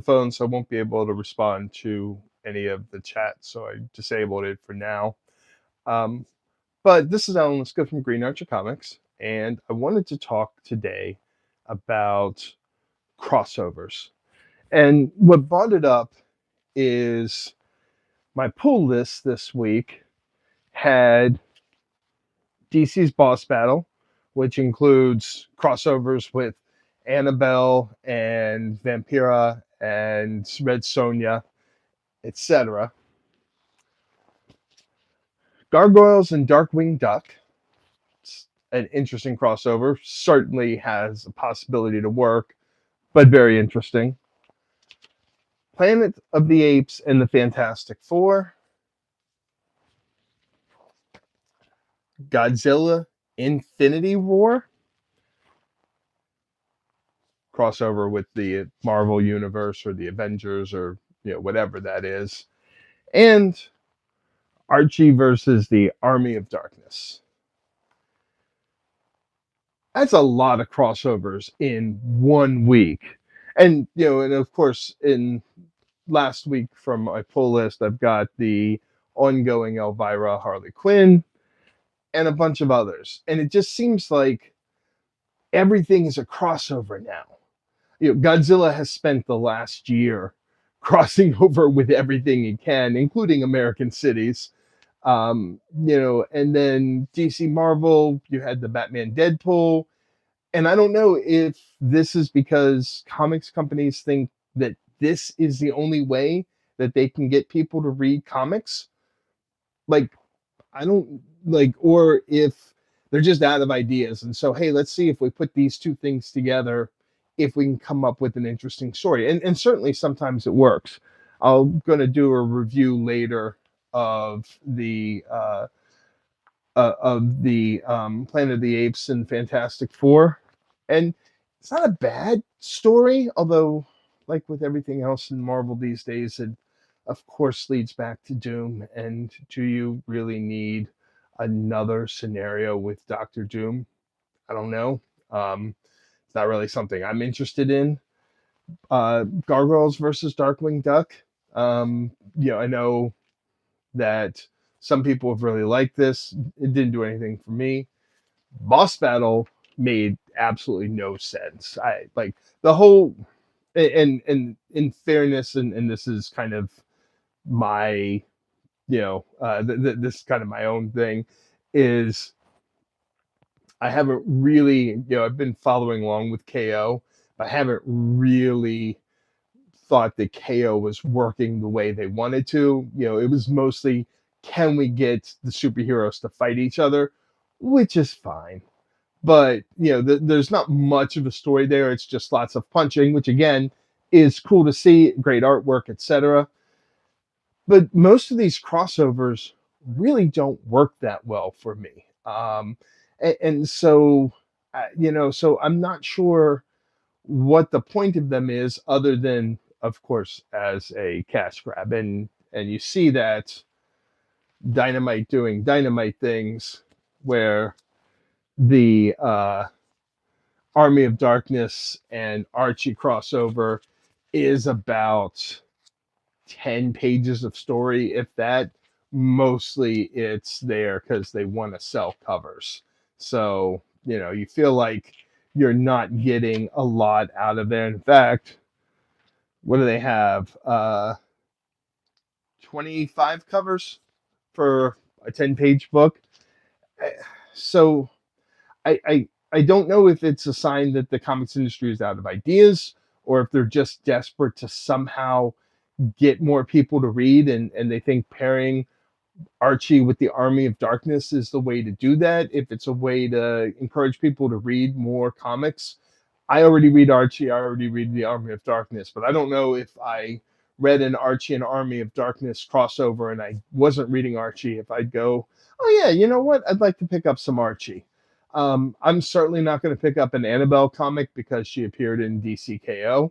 phone, so I won't be able to respond to any of the chat. So I disabled it for now. Um, but this is Alan Liska from Green Archer Comics, and I wanted to talk today about crossovers. And what brought it up is my pull list this week had DC's Boss Battle, which includes crossovers with Annabelle and Vampira and Red Sonja, etc. Gargoyles and Darkwing Duck. It's an interesting crossover. Certainly has a possibility to work, but very interesting. Planet of the Apes and the Fantastic Four. Godzilla Infinity War. Crossover with the Marvel Universe or the Avengers or whatever that is. And Archie versus the Army of Darkness. That's a lot of crossovers in 1 week. And and of course in last week from my pull list, I've got the ongoing Elvira Harley Quinn and a bunch of others. And it just seems like everything is a crossover now. Godzilla has spent the last year crossing over with everything he can, including American cities. And then DC Marvel, you had the Batman Deadpool. And I don't know if this is because comics companies think that this is the only way that they can get people to read comics. Like, I don't like, or if they're just out of ideas. And so, hey, let's see if we put these two things together, if we can come up with an interesting story. And certainly sometimes it works. I'm going to do a review later of the Planet of the Apes and Fantastic Four, and it's not a bad story. Although, like with everything else in Marvel these days, it of course leads back to Doom. And do you really need another scenario with Doctor Doom? I don't know. It's not really something I'm interested in. Gargoyles versus Darkwing Duck. I know that some people have really liked this. It didn't do anything for me. Boss Battle made absolutely no sense. I like the whole and in fairness, and this is kind of my this is kind of my own thing, is I haven't really I've been following along with KO, but I haven't really thought that KO was working the way they wanted to. It was mostly, can we get the superheroes to fight each other, which is fine. But there's not much of a story there. It's just lots of punching, which again is cool to see, great artwork, etc. But most of these crossovers really don't work that well for me. And so, so I'm not sure what the point of them is, other than, of course, as a cash grab. And you see that Dynamite doing Dynamite things, where the Army of Darkness and Archie crossover is about 10 pages of story, if that. Mostly it's there because they want to sell covers. So, you feel like you're not getting a lot out of there. In fact, what do they have? 25 covers for a 10-page book. So I don't know if it's a sign that the comics industry is out of ideas, or if they're just desperate to somehow get more people to read, and they think pairing Archie with the Army of Darkness is the way to do that. If it's a way to encourage people to read more comics, I already read Archie, I already read the Army of Darkness, but I don't know if I read an Archie and Army of Darkness crossover and I wasn't reading Archie, if I'd go, oh yeah, you know what? I'd like to pick up some Archie. I'm certainly not going to pick up an Annabelle comic because she appeared in DCKO.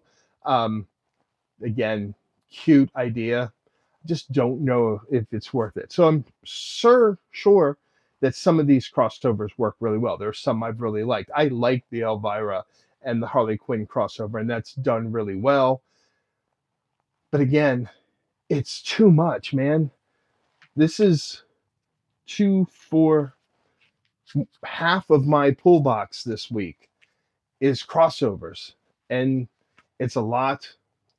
Again, cute idea. Just don't know if it's worth it. So I'm sure that some of these crossovers work really well. There's some I've really liked. I like the Elvira and the Harley Quinn crossover, and that's done really well. But again, it's too much, man. This is two for half of my pull box this week is crossovers. And it's a lot.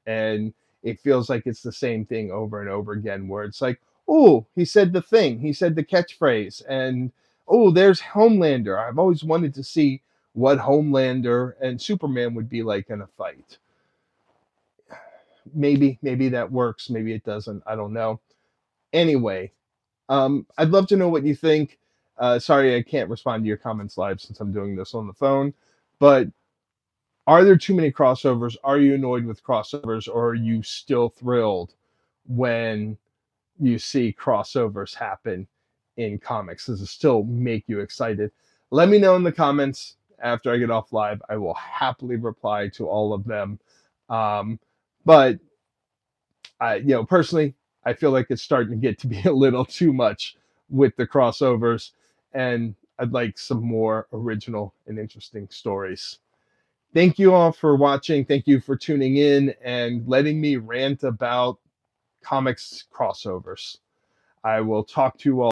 And it feels like it's the same thing over and over again, where it's like, oh, he said the thing, he said the catchphrase, and oh, there's Homelander. I've always wanted to see what Homelander and Superman would be like in a fight. Maybe that works, maybe it doesn't. I don't know. Anyway, I'd love to know what you think. Sorry, I can't respond to your comments live since I'm doing this on the phone. But are there too many crossovers? Are you annoyed with crossovers, or are you still thrilled when you see crossovers happen in comics? Does it still make you excited? Let me know in the comments after I get off live. I will happily reply to all of them. But personally, I feel like it's starting to get to be a little too much with the crossovers, and I'd like some more original and interesting stories. Thank you all for watching. Thank you for tuning in and letting me rant about comics crossovers. I will talk to you all.